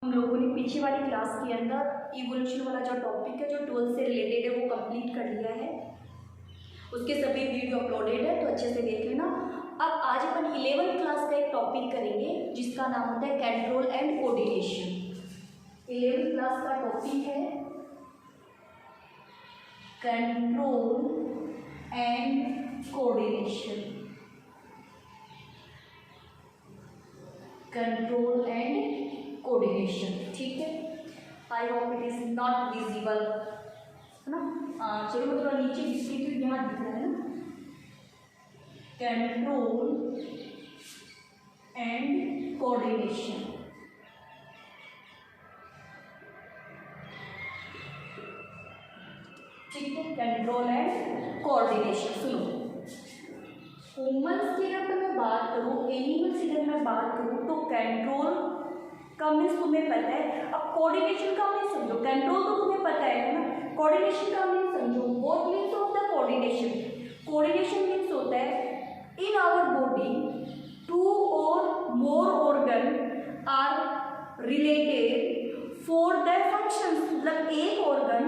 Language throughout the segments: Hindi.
हम लोगों ने पीछे वाली क्लास के अंदर इवोल्यूशन वाला जो टॉपिक है जो 12 से रिलेटेड है वो कंप्लीट कर लिया है। उसके सभी वीडियो अपलोडेड है तो अच्छे से देख लेना। अब आज अपन 11th क्लास का एक टॉपिक करेंगे जिसका नाम होता है control and coordination. 11th class का टॉपिक है control and coordination. Control and coordination, ठीक है। I hope it is not visible, है ना। चलो मैं थोड़ा नीचे लिखती हूँ, यहाँ दिख रहा है ना। कंट्रोल एंड कोऑर्डिनेशन, ठीक है। Control and coordination. सुनो, ह्यूमन्स की अगर मैं बात करूँ, एनिमल्स की अगर मैं बात करूँ तो कंट्रोल का मीन्स तुम्हें पता है। अब कोऑर्डिनेशन का मीन्स समझो। कंट्रोल तो तुम्हें पता है ना, कोऑर्डिनेशन का मीन्स समझो। What means of the coordination? Coordination means होता है in our body two or more organ are related for the functions. मतलब एक ऑर्गन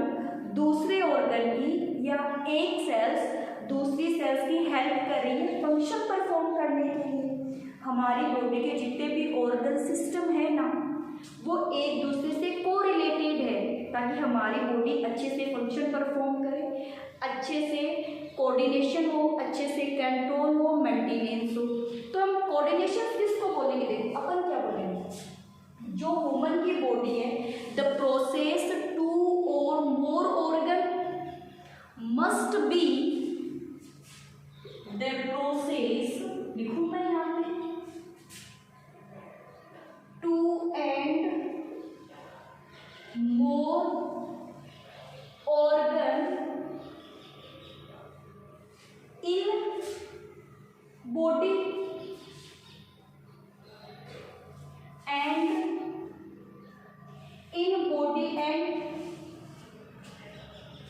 दूसरे ऑर्गन की या एक सेल्स दूसरी सेल्स की हेल्प कर रही है फंक्शन परफॉर्म करने के लिए। हमारी बॉडी के जितने भी ऑर्गन सिस्टम है ना, वो एक दूसरे से कोरिलेटेड है ताकि हमारी बॉडी अच्छे से फंक्शन परफॉर्म करे, अच्छे से कोऑर्डिनेशन हो, अच्छे से कंट्रोल हो, मेंटेनेंस हो। तो हम कोऑर्डिनेशन किसको बोलेंगे? देखो अपन क्या बोलेंगे, जो ह्यूमन की बॉडी है, the process two or more organ must be the process, लिखूं मैं यहाँ पे, two and more organ in body and in body and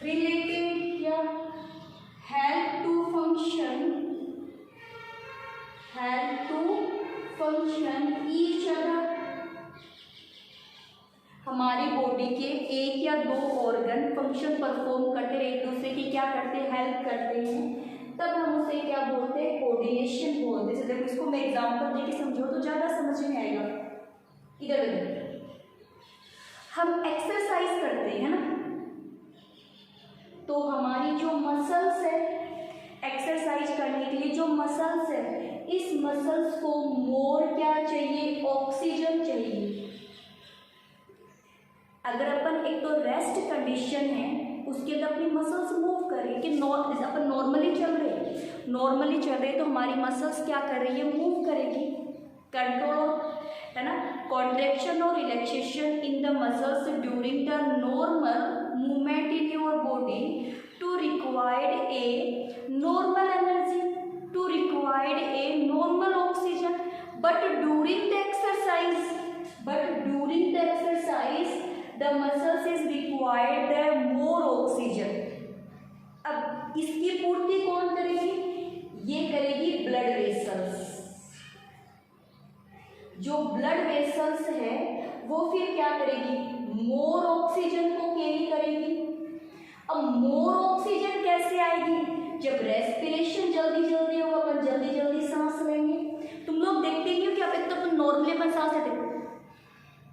related या help to function each other. हमारी बॉडी के एक या दो ऑर्गन फंक्शन परफॉर्म करते हैं, एक दूसरे की क्या करते हैं, हेल्प करते हैं, तब हम उसे क्या बोलते हैं, कोऑर्डिनेशन बोलते हैं। देखो इसको मैं एग्जांपल देके समझो तो ज़्यादा समझ में आएगा। इधर हम एक्सरसाइज करते हैं ना, तो हमारी जो मसल्स है, एक्सरसाइज करने के लिए जो मसल्स है, इस मसल्स को मोर क्या चाहिए, ऑक्सीजन चाहिए। अगर अपन एक तो रेस्ट कंडीशन है उसके अंदर अपनी मसल्स मूव करें कि अपन नॉर्मली चल रहे तो हमारी मसल्स क्या कर रही है, मूव करेगी। कंट्रोल है ना, कॉन्ट्रैक्शन और relaxation in the muscles during the normal movement in your body to required a normal energy, to required a normal oxygen, but during the exercise the muscles is required the more oxygen। अब इसकी पूर्ति कौन करेगी? ये करेगी ब्लड वेसल्स। जो ब्लड वेसल्स है वो फिर क्या करेगी, मोर ऑक्सीजन को कैरी करेगी। अब मोर ऑक्सीजन कैसे आएगी? जब रेस्पिरेशन जल्दी होगा, अपन जल्दी सांस लेंगे। तुम लोग देखते ही हो कि अब एक तो नॉर्मली अपन सांस लेते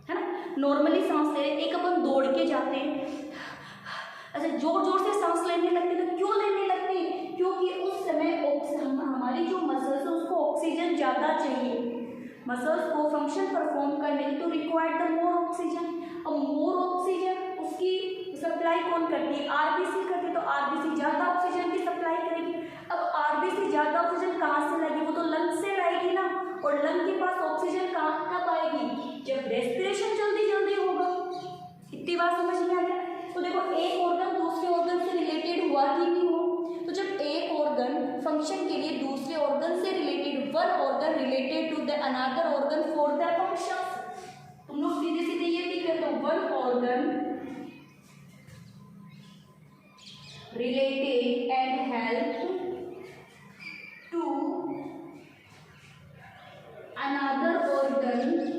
है ना, नॉर्मली सांस ले, एक अपन दौड़ के जाते हैं, अच्छा जोर से सांस लेने लगते हैं। तो क्यों लेने लगते हैं? क्योंकि उस समय हमारी जो मसल्स है उसको ऑक्सीजन ज़्यादा चाहिए, मसल्स को फंक्शन परफॉर्म करने तो रिक्वायर्ड द मोर ऑक्सीजन। अब मोर ऑक्सीजन उसकी सप्लाई कौन करती है? आरबीसी करती है। तो आरबीसी ज़्यादा ऑक्सीजन की सप्लाई करेगी। अब आरबीसी ज़्यादा ऑक्सीजन कहाँ से लाएगी? वो तो लंग से लाएगी ना, और लंग के पास ऑक्सीजन कब आएगी? जब रेस्पिरेशन जल्दी होगा। इतनी बात समझ में आ गया? तो देखो एक ऑर्गन दूसरे ऑर्गन से रिलेटेड हुआ कि नहीं हो, तो जब एक ऑर्गन फंक्शन के लिए दूसरे ऑर्गन से related, one organ related to the another organ for the function, तुम लोग सीधे ये भी कर दो, one organ related and help to another organ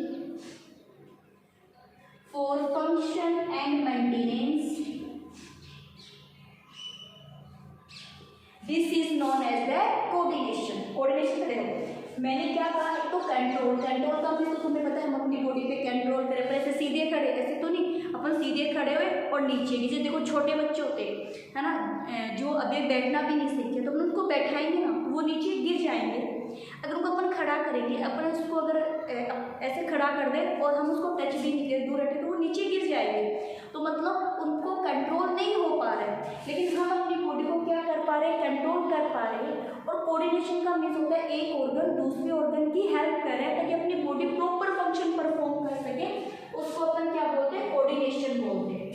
maintenance, this is known as the coordination. Coordination देखो मैंने क्या कहा, एक तो कंट्रोल, कंट्रोल का भी तो तुम्हें पता है हम अपनी बॉडी पे कंट्रोल करें, पर ऐसे सीधे खड़े, ऐसे तो नहीं, अपन सीधे खड़े हुए और नीचे नीचे देखो छोटे बच्चे होते हैं है ना, जो अभी बैठना भी नहीं सीखे, तो अपन उनको बैठाएंगे ना तो वो नीचे गिर जाएंगे। अगर उनको अपन खड़ा करेंगे, अपन उसको अगर ऐसे खड़ा कर दें और हम उसको टच भी नहीं करें, दूर हटे, तो वो नीचे गिर जाएंगे। तो मतलब उनको कंट्रोल नहीं हो पा रहा है, लेकिन हम अपनी बॉडी को क्या कर पा रहे हैं, कंट्रोल कर पा रहे हैं। और कोऑर्डिनेशन का मीन्स होता है एक ऑर्गन दूसरे ऑर्गन की हेल्प कर रहा है ताकि अपनी बॉडी प्रॉपर फंक्शन परफॉर्म कर सके, उसको अपन क्या बोलते हैं, कोऑर्डिनेशन बोलते हैं।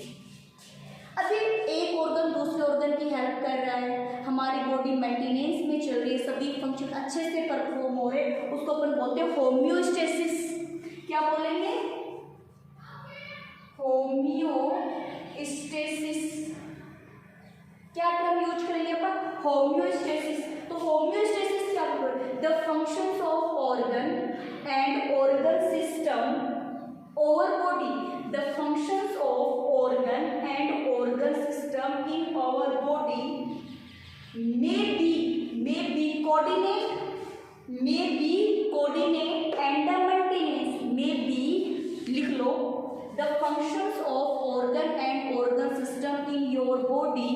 अभी एक ऑर्गन दूसरे ऑर्गन की हेल्प कर रहा है, हमारी बॉडी मेंटेनेंस में चल रही है, सभी फंक्शन अच्छे से परफॉर्म हो रहे हैं, उसको अपन बोलते हैं होम्योस्टेसिस। क्या बोलेंगे, होम्योस्टेसिस। क्या टर्म यूज करेंगे अपन, होम्योस्टेसिस। तो होम्योस्टेसिस क्या बोलते हैं, the functions of organ and organ system over body, the functions of organ and organ system in our body may be coordinate and the maintenance may be, लिख लो, the functions of organ and organ system in your body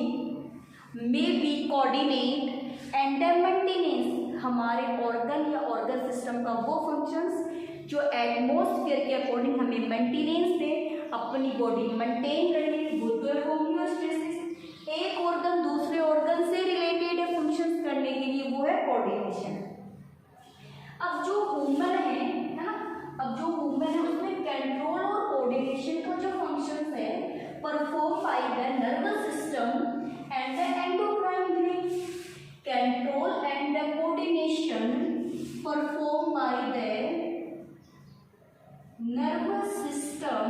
may be coordinate and the maintenance, हमारे ऑर्गन या ऑर्गन सिस्टम का वो फंक्शंस जो एटमॉस्फेयर के अकॉर्डिंग हमें मेंटेनेंस दे, अपनी बॉडी मेंटेन रहे, वो तो है होम्योस्टेसिस। एक ऑर्गन दूसरे ऑर्गन से रिलेटेड है फंक्शंस करने के लिए, वो है कोऑर्डिनेशन। अब जो ह्यूमन है ना, अब जो ह्यूमन है उसमें कंट्रोल और कोऑर्डिनेशन का जो फंक्शंस है perform by the nervous system and the endocrine gland. Control and the coordination perform by the nervous system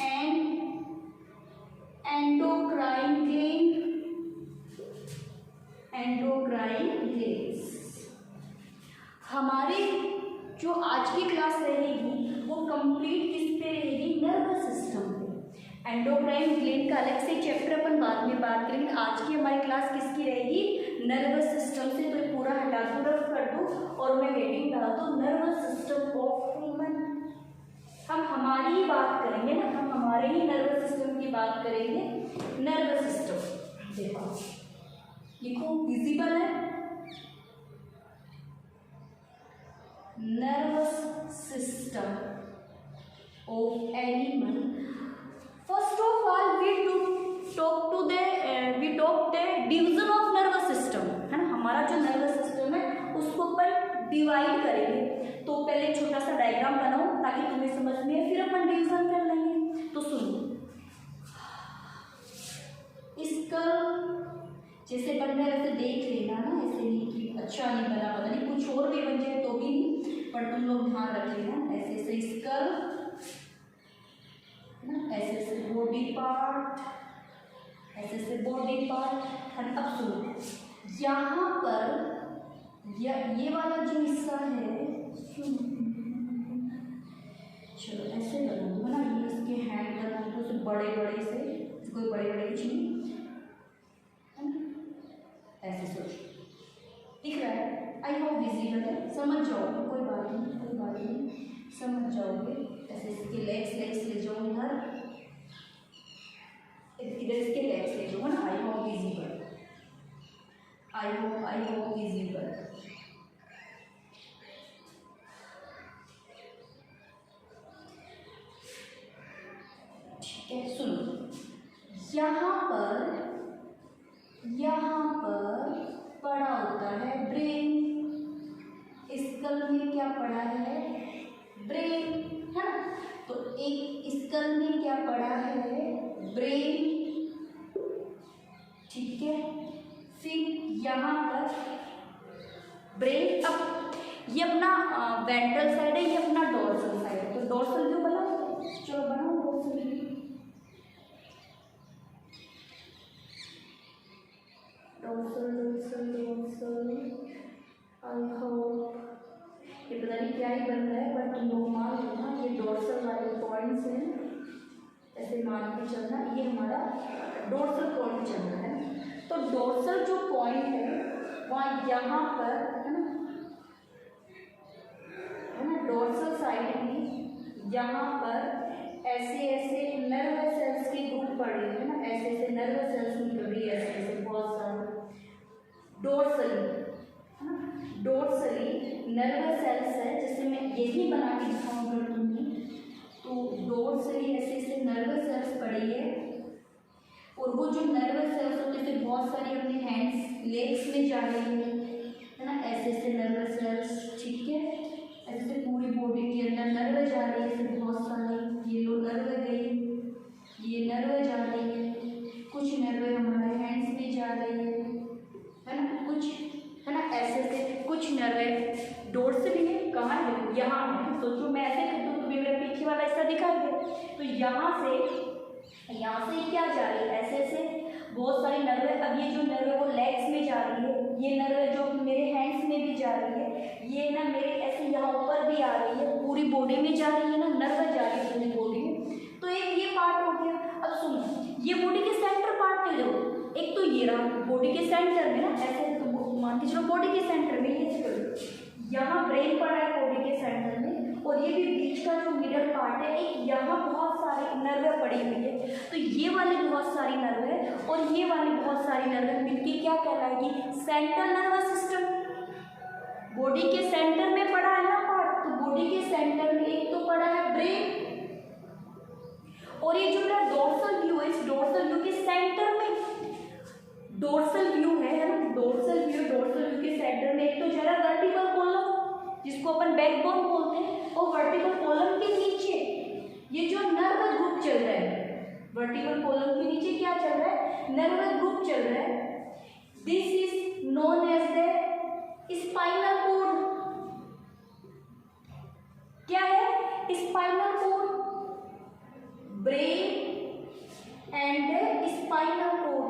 and endocrine glands। हमारी जो आज की क्लास रहेगी वो कंप्लीट किस पे रहेगी, नर्वस सिस्टम पे। एंडोक्राइन ग्लैंड का अलग से चैप्टर अपन बाद में बात करेंगे, आज की हमारी क्लास किसकी रहेगी, नर्वस सिस्टम से। तो ये पूरा हटा दूँ, रफ कर दूँ और मैं हेडिंग डाल दूँ नर्वस सिस्टम ऑफ ह्यूमन। हम हमारी ही बात करेंगे ना, हम हमारे ही नर्वस सिस्टम की बात करेंगे। नर्वस सिस्टम देखो, लिखो, विजिबल है, nervous system of animal. First of all we talk the division of nervous system, है ना, हमारा जो नर्वस सिस्टम है उसको अपन डिवाइड करेंगे। तो पहले छोटा सा डायग्राम बनाओ ताकि तुम्हें समझ में, फिर अपन डिवीजन कर लेंगे। तो सुनो, इसका जैसे बन रहा है वैसे देख लेना ना, ऐसे नहीं कि अच्छा नहीं बना, पता नहीं कुछ और भी बन जाए तो भी नहीं, पर तुम लोग ध्यान रख लेना। ऐसे ऐसे इसका ना, ऐसे ऐसे बॉडी पार्ट, ऐसे ऐसे बॉडी पार्ट। अब सुनो, यहाँ पर ये वाला जो हिस्सा है, चलो ऐसे बना दो ना, ये इसके हैंड बना दो तो बड़े बड़े से, कोई बड़े बड़े कुछ नहीं, ऐसे सोचो, दिख रहा है, आई होप विजिबल है, समझ जाओगे, कोई बात नहीं, समझ जाओगे। ऐसे इसके लेग्स ले जाओ इधर, इधर इसके लेग्स ले जाओ ना, I hope visible, I hope visible. ठीक है, सुनो, यहाँ पर पड़ा होता है ब्रेन। स्कल में क्या पड़ा है, ब्रेन, है ना। तो एक स्कल में क्या पड़ा है, ब्रेन, ठीक है। फिर यहाँ पर ब्रेन, अब ये अपना वेंट्रल साइड है, ये अपना डोर्सल साइड है। तो डोर्सल जो बनाओ, चलो बनाओ डोर्सल। आई होप, ये पता नहीं क्या ही बन रहा है, बट तुम लोग मान लेना ये डोर्सल वाले पॉइंट्स हैं, ऐसे मान के चलना, ये हमारा डोर्सल पॉइंट चल रहा है। तो डोर्सल जो पॉइंट है वहाँ यहाँ पर है ना डोर्सल साइड में यहाँ पर ऐसे ऐसे नर्वस सेल्स के ग्रुप पड़े हैं ना, ऐसे ऐसे नर्वस सेल्स निकल रही है, ऐसे ऐसे बहुत सारे डोर्सली नर्वस सेल्स है। जैसे मैं यही बना के दिखाऊंगा तुम्हें, तो डोर्सली ऐसे ऐसे नर्वस सेल्स पड़ी है, और वो जो नर्वस सेल्स होते हैं बहुत सारी अपने हैंड्स लेग्स में जा रही है ना, ऐसे ऐसे नर्वस सेल्स, ठीक है, ऐसे पूरी बॉडी के अंदर नर्व जा रही है, ऐसे बहुत सारी, ये लो नर्व गई, ये नर्व जा रही है, कुछ नर्व हमारे हैंड्स में जा रही है ना, कुछ है ना, ऐसे ऐसे कुछ नर्व डोर्सली है, कहाँ है, यहाँ है। सोचो मैं ऐसे कर दूँ, तुम्हें मेरा पीछे वाला हिस्सा दिखा दिया, तो यहाँ से क्या जा रही है, ऐसे ऐसे बहुत सारी नर्व। अब ये जो नर्व है वो लेग्स में जा रही है, ये नर्व जो मेरे हैंड्स में भी जा रही है, ये ना मेरे ऐसे यहाँ ऊपर भी आ रही है, पूरी बॉडी में जा रही है ना, नर्व जा रही है पूरी बॉडी में। तो एक ये पार्ट हो गया। अब सुनो, ये बॉडी के सेंटर पार्ट के लो, एक तो ये रहा बॉडी के सेंटर में ना, ऐसे तो मान के चलो बॉडी के सेंटर में, ये यहाँ ब्रेन पड़ा है बॉडी के सेंटर में, और ये भी बीच का जो मिडल पार्ट है, एक यहाँ बहुत सारी नर्वें पड़ी हुई है। तो ये वाली बहुत सारी नर्वें और ये वाली बहुत सारी नर्वें मिलकर क्या कहलाएगी, सेंट्रल नर्वस सिस्टम। बॉडी के सेंटर में पड़ा है ना पार्ट, तो बॉडी के सेंटर में एक तो पड़ा है ब्रेन, और ये जो मेरा डोर्सल व्यू है, इस डोर्सल व्यू के सेंटर में डोर्सल व्यू है ना, डोर्सल व्यू के सेंटर में एक तो जरा वर्टिकल कॉलम जिसको अपन बैकबोन बोलते हैं, और वर्टिकल कॉलम के नीचे ये जो नर्व ग्रुप चल रहा है, वर्टिकल कॉलम के नीचे क्या चल रहा है, नर्व ग्रुप चल रहा है। This is known as the spinal cord. क्या है, spinal cord, brain and spinal cord.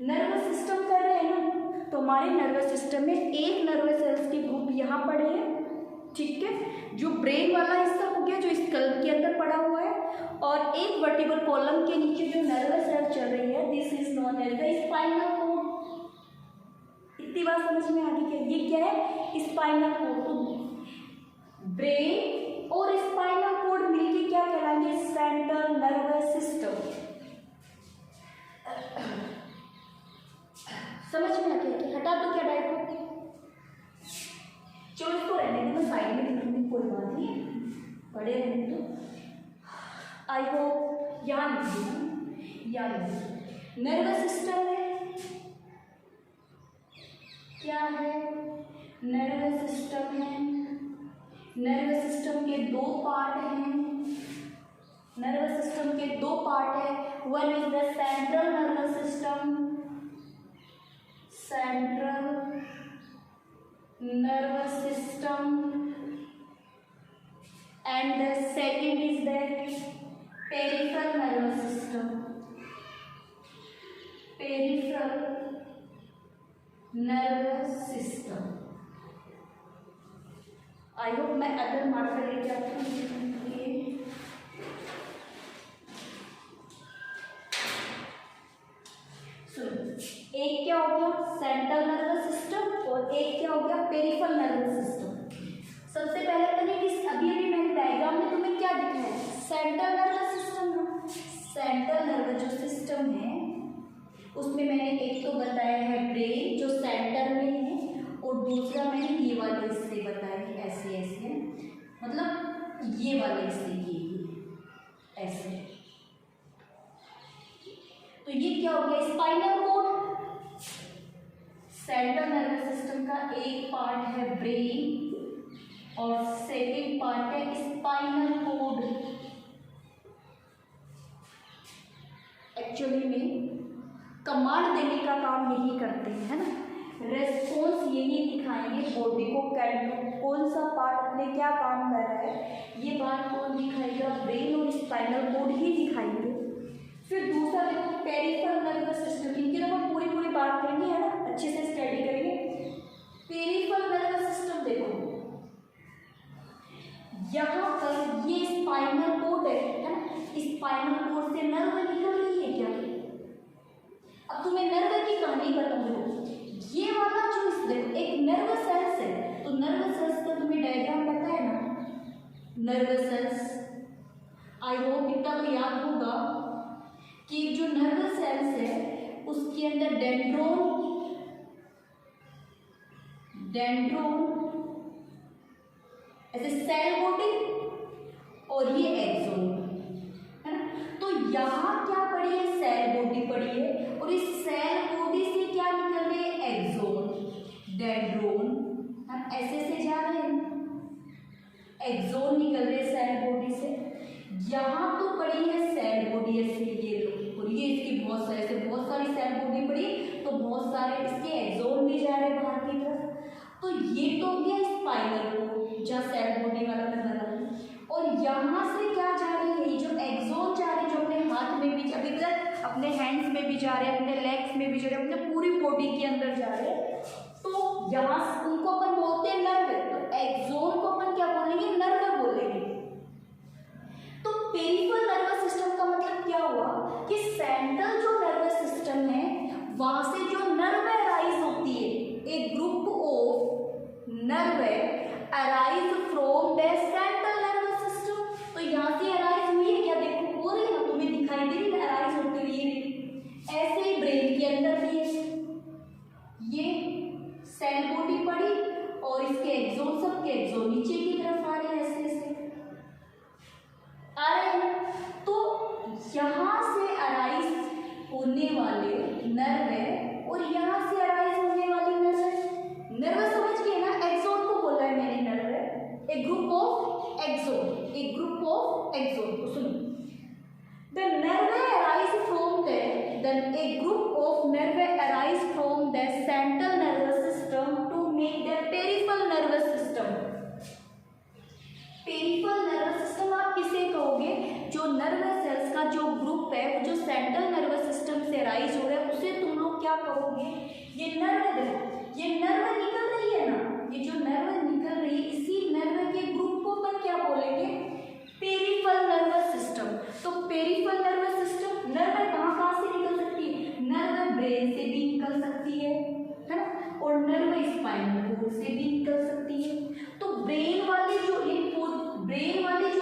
Nervous system कर रहे हैं ना, तो हमारे नर्वस सिस्टम में एक नर्वस सेल्स के ग्रुप यहाँ पड़े हैं, ठीक है, जो ब्रेन वाला हिस्सा हो गया जो स्कल के अंदर पड़ा हुआ है, और एक वर्टिकल कॉलम के नीचे जो नर्वस सेल चल रही है, this is known as the spinal cord. इतनी बात समझ में आ गई क्या, ये क्या है, स्पाइनल कॉर्ड। तो ब्रेन और स्पाइनल कॉर्ड मिलके क्या कहलाएंगे, सेंट्रल नर्वस सिस्टम। समझ में आ गया, हटा दो क्या डायग्राम, चलो इसको रहने दो, मैं साइड में लिखूंगी, कोई बात नहीं, पढ़े रहने दो। आई होप यहाँ लिखिए, यहाँ लिखिए, नर्वस सिस्टम में क्या है, नर्वस सिस्टम है, नर्वस सिस्टम के दो पार्ट हैं, नर्वस सिस्टम के दो पार्ट है, one is the central nervous system, central nervous system, and the second is the peripheral nervous system, peripheral nervous system। I hope मैं अदर मार्कर लेके आती हूँ। एक क्या हो गया, सेंट्रल नर्वस सिस्टम, और एक क्या हो गया, पेरिफेरल नर्वस सिस्टम। सबसे पहले तो अभी मैंने डायग्राम में तुम्हें क्या दिखाया, central nervous system. Central nervous जो सिस्टम है उसमें मैंने एक तो बताया है ब्रेन जो सेंटर में है, और दूसरा मैंने ये वाले हिस्से बताए हैं, ऐसे ऐसे, मतलब ये वाले हिस्से ये ऐसे। तो ये क्या हो गया, spinal cord. Central nervous system का एक पार्ट है ब्रेन और सेकेंड पार्ट है स्पाइनल कॉर्ड। एक्चुअली में कमांड देने का काम यही करते हैं, है ना, रेस्पॉन्स यही दिखाएंगे, बॉडी को कौन सा पार्ट अपने क्या काम कर रहा है, ये बात कौन दिखाएगा, ब्रेन और स्पाइनल कॉर्ड ही दिखाएंगे। फिर दूसरा देखो पेरिफेरल नर्वस सिस्टम, इनकी तो हम पूरी बात करेंगे, है ना, अच्छे से स्टडी करेंगे। पेरिफेरल नर्वस सिस्टम देखो, नर्वस सेल्स। आई होप इतना तो याद होगा कि जो नर्वस सेल्स है उसके अंदर डेंड्रोन ऐसे सेल बॉडी और ये एक्सोन है ना। तो यहाँ क्या पड़ी है, सेल बॉडी पड़ी है और इस सेल बॉडी से क्या निकल रहे हैं, एक्सोन, डेंड्रोन। हम ऐसे से जा रहे हैं, एक्सोन निकल रहे सेल बॉडी से। यहाँ तो पड़ी है सेल बॉडी ऐसे, ये लो, और ये इसकी बहुत सारी सेल बॉडी पड़ी, तो बहुत सारे इसके एक्सोन भी जा रहे हैं बाहर की तरफ। तो ये तो हो गया स्पाइनल कोड जहाँ सेल बॉडी वाला नजर आ रहा है। और यहाँ से क्या जा रही है, ये जो एक्सोन जा रहे हैं, जो अपने हाथ में भी, अभी तक अपने हैंड्स में भी जा रहे हैं, अपने लेग्स में भी जा रहे हैं, अपने पूरी बॉडी के अंदर जा रहे हैं। तो यहाँ उनको अपन बोलते हैं नर्व। तो एक्सोन को अपन क्या बोलेंगे, नर्व बोलेंगे। तो पेरिफेरल नर्वस सिस्टम का मतलब क्या हुआ कि सेंट्रल जो नर्वस सिस्टम है वहां से जो नर्व अराइज होती है, एक group of nerve arise from the central nervous system. तो यहाँ से अराइज हुई है, क्या देखो हो रही है, तुम्हें दिखाई दे रही है अराइज होती हुई। ऐसे ही ब्रेन के अंदर भी है, ये सेल बॉडी पड़ी और इसके एक्सोन, सबके एक्सोन नीचे की तरफ आ रहे हैं, ऐसे ऐसे आ रहे हैं। तो यहाँ से अराइज होने वाले नर्व है और यहाँ से अराइज होने वाली नर्व है। नर्व समझ गए ना, एक्सोन को बोला है मैंने नर्व है, एक ग्रुप ऑफ एक्सोन, एक ग्रुप ऑफ एक्सोन। तो सुनो, the nerve arise from the, then a group of nerve arise from the central nervous system to make the peripheral nervous system. Peripheral nervous system आप किसे कहोगे, जो नर्वस सेल्स का जो ग्रुप है वो जो सेंट्रल नर्वस सिस्टम से राइज हो रहा है, उसे तुम लोग क्या कहोगे, ये नर्व है। ये नर्व निकल रही है ना, ये जो नर्व निकल रही है, इसी नर्व के ग्रुप को अपन क्या बोलेंगे, पेरिफेरल नर्वस सिस्टम। तो पेरिफेरल नर्वस सिस्टम, नर्व कहाँ से निकल सकती है, नर्व ब्रेन से भी निकल सकती है ना, और नर्व स्पाइनल कोड से भी निकल सकती है। तो ब्रेन वाली जो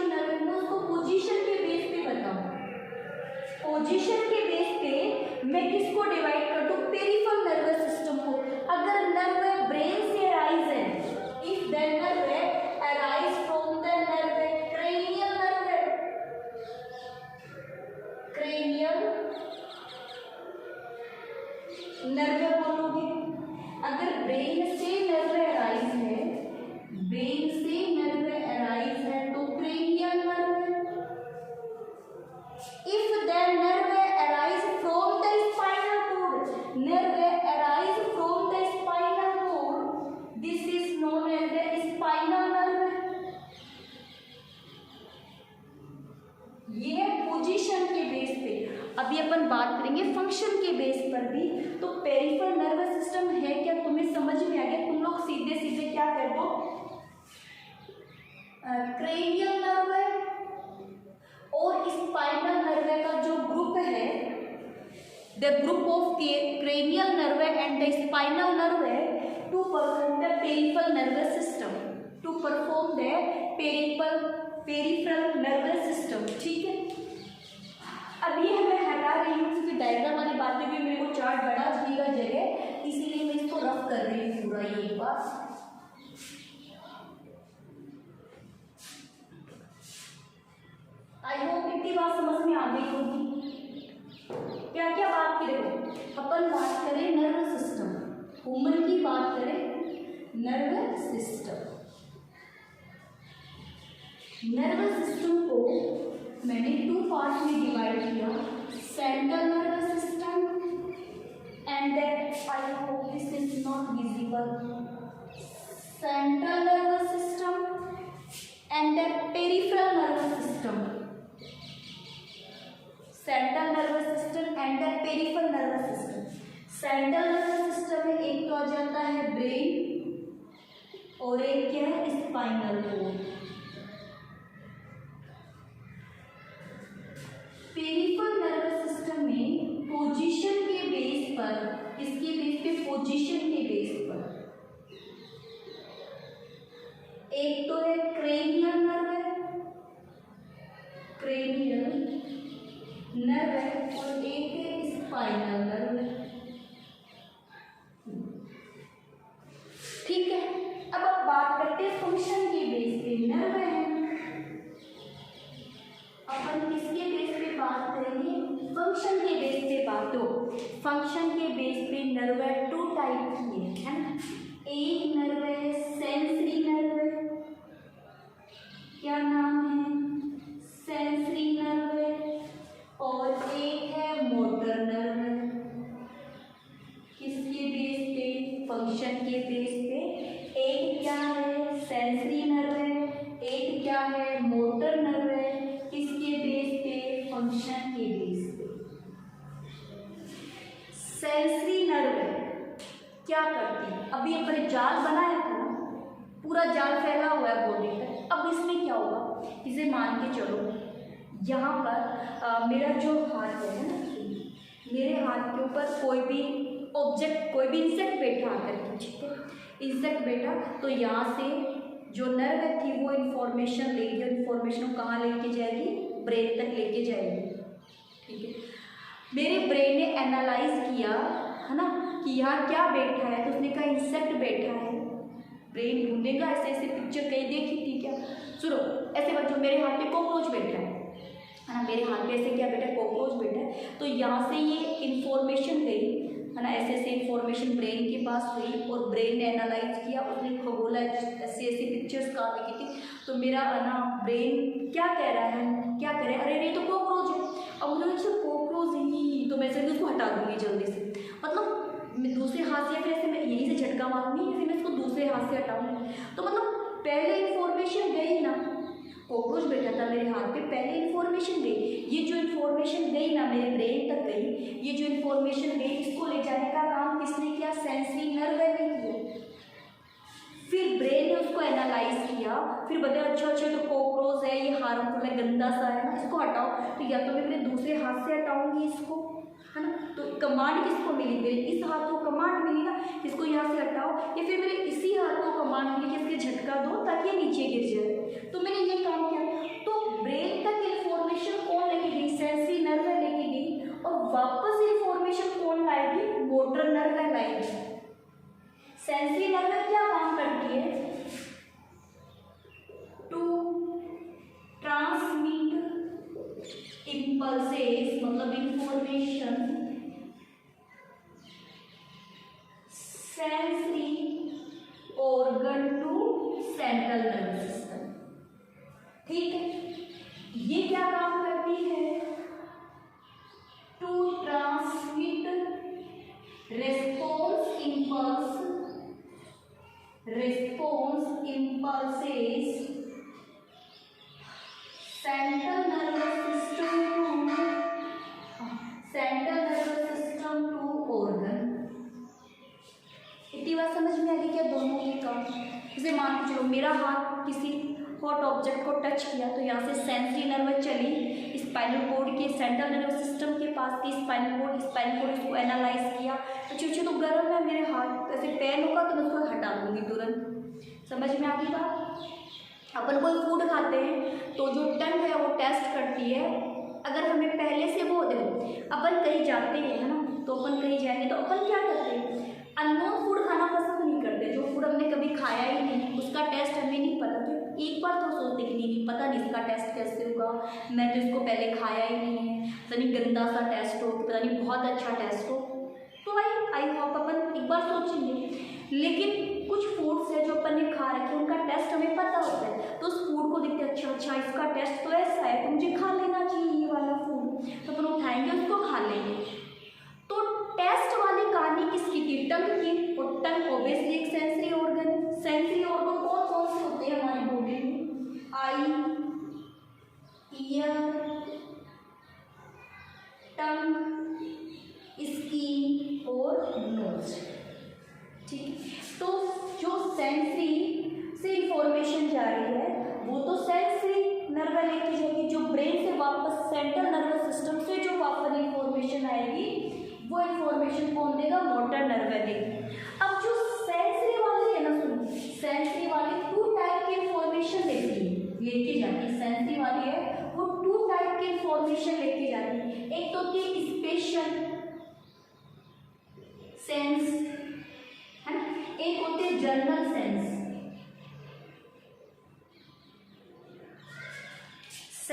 नर्व है ना, उसको पोजीशन के बेस पे बताओ। पोजीशन के बेस पे मैं किसको डिवाइड कर दूं, पेरिफेरल नर्वस सिस्टम को। अगर नर्व ब्रेन से अराइज है, if the nerve arise from the nerve cranial nerve बोलोगे। अगर ब्रेन से नर्व अराइज है, ब्रेन से नर्व अराइज है तो cranial nerve. If the nerve arise from the spinal cord, nerve arise from the spinal cord, this is known as the spinal nerve. ये है पोजीशन के बेस पे। अभी अपन बात करेंगे फंक्शन के बेस पर भी। तो पेरिफेरल नर्वस सिस्टम है क्या, तुम्हें समझ में आ गया। तुम लोग सीधे सीधे क्या कर दो, क्रेनियल नर्व और स्पाइनल नर्व का जो ग्रुप है, the group of cranial nerve and the spinal nerve to perform the peripheral nervous system, to perform the peripheral nervous system. ठीक है, अब ये मैं हटा रही हूँ क्योंकि डायग्राम वाली बातें भी मेरे को चार्ट बड़ा दिएगा जगह, इसीलिए मैं इसको रफ कर रही हूँ पूरा ये एक बार। आई होप इतनी बात समझ में आ गई होगी। क्या क्या बात करें, अपन बात करें नर्व सिस्टम, ह्यूमन की बात करें नर्व सिस्टम। नर्व सिस्टम को मैंने 2 पार्ट में डिवाइड किया, central nervous system and that, I hope this is not visible, central nervous system and that peripheral nervous system, central nervous system and that peripheral nervous system. Central nervous system में एक तो आ जाता है ब्रेन और एक क्या है, spinal cord. Peripheral nervous system में पोजीशन के बेस पर, इसके बेस पे पोजीशन के बेस पर एक तो है क्रेनियल नर्व नर्व है और एक है स्पाइनल नर्व। ठीक है, अब आप बात करते हैं फंक्शन के बेस पे। नर्व है, अपन किसके बेस पे बात करेंगे? फंक्शन के बेस पे बात। हो फंक्शन के बेस पे नर्व है, टू टाइप की है ना। एक नर्व है सेंसरी नर्व, क्या नाम है? सेंसरी नर्व है, और एक है मोटर नर्व। किसके बेस पे? फंक्शन के बेस पे। एक क्या है? सेंसरी नर्व है, एक क्या है? मोटर नर्व है। किसके बेस पे? फंक्शन के बेस पे। सेंसरी नर्व क्या करती है? अभी अपन जाल बनाया था ना, पूरा जाल फैला हुआ है बॉडी पर। अब इसमें क्या होगा? इसे मान के चलो, यहाँ पर मेरा जो हाथ है ना, मेरे हाथ के ऊपर कोई भी ऑब्जेक्ट, कोई भी इंसेक्ट बैठा आकर के, ठीक है, इंसेक्ट बैठा, तो यहाँ से जो नर्व थी वो इन्फॉर्मेशन लेगी, इन्फॉर्मेशन कहाँ लेके जाएगी? ब्रेन तक लेके जाएगी। ठीक है, मेरे ब्रेन ने एनालाइज किया है ना कि यहाँ क्या बैठा है, तो उसने कहा इंसेक्ट बैठा है। ब्रेन ढूंढेगा, ऐसे ऐसे पिक्चर कहीं देखी थी क्या? सुनो, ऐसे बच्चों, मेरे हाथ में कॉकरोच बैठा है ना, मेरे हाथ में ऐसे क्या बैठा है? कॉकरोच बैठा है। तो यहाँ से ये इन्फॉर्मेशन गई है ना, ऐसे ऐसे इन्फॉर्मेशन ब्रेन के पास गई और ब्रेन ने एनालाइज किया, उसने खगोला ऐसे ऐसे पिक्चर्स कहाँ देखी थी। तो मेरा ना ब्रेन क्या कह रहा है? क्या कह रहा है? अरे ये तो कॉकरोच है। अब मुझे अच्छा कॉकरोच ही, तो मैं उसको हटा दूंगी जल्दी से। मतलब मैं दूसरे हाथ से, फिर ऐसे मैं यहीं से झटका मारूंगी, फिर मैं इसको दूसरे हाथ से हटाऊंगी। तो मतलब पहले इन्फॉर्मेशन गई ना, कॉकरोच बैठा था मेरे हाथ पे, पहले इन्फॉर्मेशन गई। ये जो इन्फॉर्मेशन गई ना मेरे ब्रेन तक गई, ये जो इन्फॉर्मेशन गई, इसको ले जाने का काम किसने किया? सेंसरी नर्व ने किया। फिर ब्रेन ने उसको एनालाइज किया, फिर बताया अच्छा अच्छा तो कॉकरोच है, ये हार्मफुल है, गंदा सा है ना, इसको हटाओ। तो या तो मैं अपने दूसरे हाथ से हटाऊंगी इसको, है ना। तो कमांड किसको मिली? मेरे इस हाथ को कमांड मिली ना, इसको यहाँ से हटाओ, या फिर मेरे इसी हाथ को कमांड मिली कि इसके झटका दो ताकि ये नीचे गिर जाए। तो मैंने ये काम किया। तो ब्रेन तक इन्फॉर्मेशन कौन लेके गई? सेंसरी नर्व लेके गई, और वापस इन्फॉर्मेशन कौन लाएगी? मोटर नर्व लाएगी। सेंसरी नर्व क्या काम करती है? टू ट्रांसमिट इम्पल्सेस, मतलब information sensory organ to central nervous system. ठीक है, ये क्या काम करती है? To transmit response impulses central nervous system to organ. इतनी बात समझ में आ गई क्या? दोनों के काम। जैसे मान के चलो मेरा हाथ किसी हॉट ऑब्जेक्ट को टच किया, तो यहाँ से सेंसरी नर्व चली स्पाइनल कॉर्ड के, सेंट्रल नर्वस सिस्टम के पास थी स्पाइनल कॉर्ड इसको एनालाइज किया। अच्छा तो गर्म है मेरे हाथ, ऐसे पेन होगा तो मैं उसको हटा दूंगी तुरंत। समझ में आ गई बात? अपन कोई फूड खाते हैं तो जो टंग है वो टेस्ट करती है। अगर हमें पहले से वो दे, अपन कहीं जाते हैं है ना, तो अपन कहीं जाएंगे तो अपन क्या करते हैं? अननोन फूड खाना पसंद नहीं करते। जो फूड हमने कभी खाया ही नहीं, उसका टेस्ट हमें नहीं पता, तो एक बार तो सोचते कि नहीं पता नहीं इसका टेस्ट कैसे होगा, मैं तो इसको पहले खाया ही नहीं है, पता नहीं गंदा सा टेस्ट हो, पता नहीं बहुत अच्छा टेस्ट हो। तो आई होप अपन एक बार सोचेंगे। लेकिन कुछ फूड्स है जो अपन ने खा रखे, उनका टेस्ट हमें पता होता है, तो उस फूड को देखते अच्छा इसका टेस्ट तो ऐसा है, तो मुझे खा लेना चाहिए ये वाला फूड, तो अपन उठाएंगे उसको खा लेंगे। तो टेस्ट वाली कहानी किसकी थी? टंग की। और टंग ऑब्वियसली एक सेंसरी ऑर्गन है। सेंसरी ऑर्गन कौन कौन से होते हैं हमारी बॉडी में? आई, ईयर, टंग, स्किन और नोज। ठीक, तो जो सेंसरी से इंफॉर्मेशन जा रही है वो तो सेंसरी नर्व लेके जाएगी, जो ब्रेन से वापस सेंट्रल नर्वस सिस्टम से जो वापस इंफॉर्मेशन आएगी वो इन्फॉर्मेशन कौन देगा? मोटर नर्व देगी। अब जो सेंसरी वाली है ना, सुनो, सेंसरी वाली टू टाइप की इन्फॉर्मेशन लेके जाती है। सेंसरी वाली है वो टू टाइप की इन्फॉर्मेशन लेके जाती है।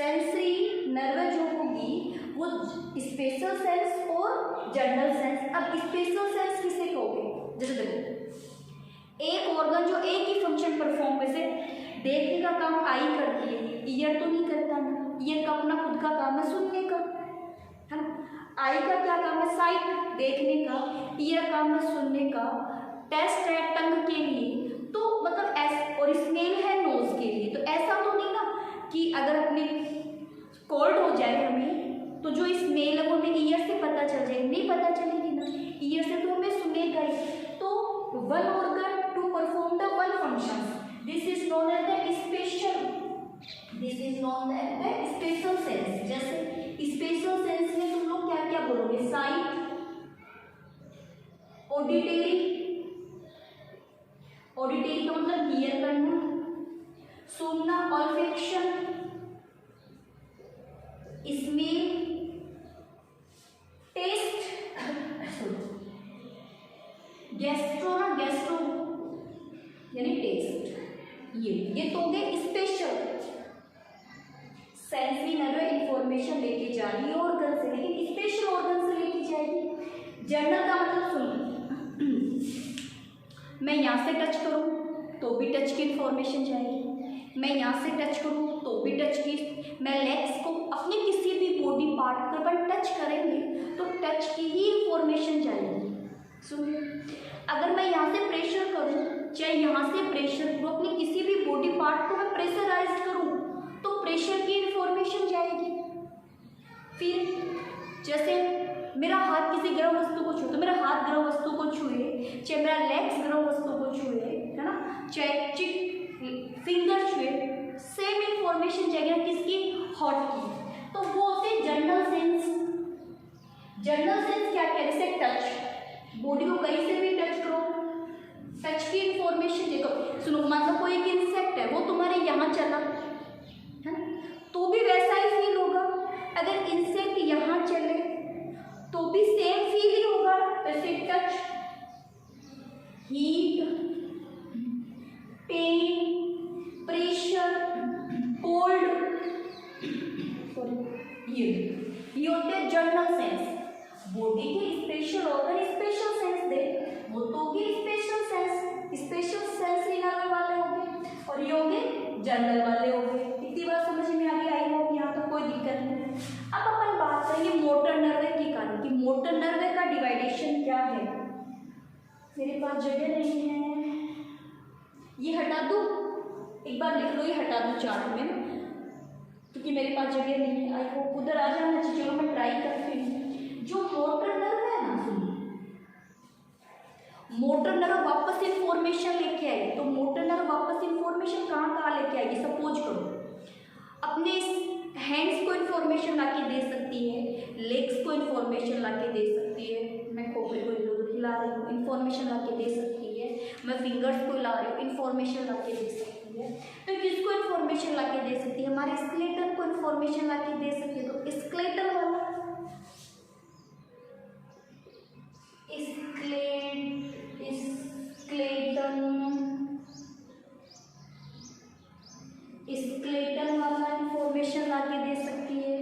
सेंसरी नर्व जो होगी वो स्पेशल सेंस और जनरल सेंस। अब स्पेशल सेंस किसे कहोगे? जैसे देखो एक ऑर्गन जो एक ही फंक्शन परफॉर्म, वैसे देखने का काम आई करती है, ईयर तो नहीं करता ना। ईयर का अपना खुद का काम है सुनने का, है ना। आई का क्या काम है? साइट, देखने का। ईयर काम है सुनने का। टेस्ट है टंग के लिए, तो मतलब और स्मेल है नोज के लिए। तो ऐसा तो नहीं ना कि अगर अपने कोल्ड हो जाए हमें तो जो स्मेल है वो हमें ईयर से पता चल जाएगी, नहीं पता चलेगी ना। ईयर से तो हमें सुनेगा ही। तो one organ to perform the one function, this is known as the special, this is known as the special sense. जैसे स्पेशल सेंस में तुम लोग क्या क्या बोलोगे? साइट, ऑडिटरी, ऑडिटरी का मतलब हियर करना, सूंघना ऑल्फैक्शन, स्मेल, टेस्ट, गैस्ट्रो ना, गैस्ट्रो यानी टेस्ट। ये तो हो गए स्पेशल। सेंसरी नर्व इंफॉर्मेशन लेके जा रही है ऑर्गन से, लेकिन स्पेशल ऑर्गन से लेके जाएगी। जनरल का मतलब सुन, मैं यहाँ से टच करूँ तो भी टच की इंफॉर्मेशन जाएगी, मैं यहाँ से टच करूँ तो भी टच की, मैं लेग्स को अपने किसी भी बॉडी पार्ट पर टच करेंगे तो टच की ही इंफॉर्मेशन जाएगी। सुनिए, अगर मैं यहाँ से प्रेशर करूँ, चाहे यहाँ से प्रेशर करूँ, अपने किसी भी बॉडी पार्ट को मैं प्रेशराइज करूँ तो प्रेशर की इंफॉर्मेशन जाएगी। फिर जैसे मेरा हाथ किसी गर्म वस्तु को छूए तो मेरा हाथ गर्म वस्तु को छुए, चाहे मेरा लेग्स गर्म वस्तु को छुए, है ना, चाहे फिंगर छुए, सेम इंफॉर्मेशन जाएगी किसकी? हॉट की। तो वो होते जनरल सेंस। जनरल सेंस क्या कह रहे? टच, बॉडी को कहीं से भी टच करो, टच की इंफॉर्मेशन देखो। सुनो, मतलब कोई एक इंसेक्ट है वो तुम्हारे यहाँ चला है तो भी वैसा ही फील होगा। अगर इंसेक्ट यहाँ चले तो भी सेम फील ही होगा। जैसे touch, heat, pain, pressure, cold, ये होते हैं जनरल सेंस। बॉडी के स्पेशल ऑर्गन स्पेशल सेंस दे, वो तो भी special sense, special sense nerve वाले हो गए, और ये हो गए जनरल वाले हो गए। इतनी बात समझ में आ गई? आई होप यहाँ तो कोई दिक्कत नहीं। अब अपन बात करेंगे मोटर नर्व की कारण कि मोटर नर्व का डिवाइडेशन क्या है। मेरे पास जगह नहीं है, ये हटा दूँ, एक बार लिख लो, ये हटा दूँ चार्ट में क्योंकि मेरे पास जगह नहीं है। आई होप उधर आ जाना चाहिए, चलो मैं ट्राई करती हूँ। जो मोटर नर्व है ना, मोटर नर्व वापस इंफॉर्मेशन लेके आएगी। तो मोटर नर्व वापस इंफॉर्मेशन कहाँ लेके आएगी? सपोज करो अपने हैंड्स को इंफॉर्मेशन ला के दे सकती है, लेग्स को इंफॉर्मेशन ला के दे सकती है, मैं खोपड़ी को इधर हिला रही हूँ इंफॉर्मेशन ला के दे सकती है, मैं फिंगर्स को हिला रही हूँ इंफॉर्मेशन ला के दे सकती है। तो किसको इंफॉर्मेशन ला के दे सकती है? हमारे स्केलेटन को इंफॉर्मेशन ला के दे सकती है। तो स्केलेटन वाला स्केलेटन वाला इंफॉर्मेशन ला के दे सकती है।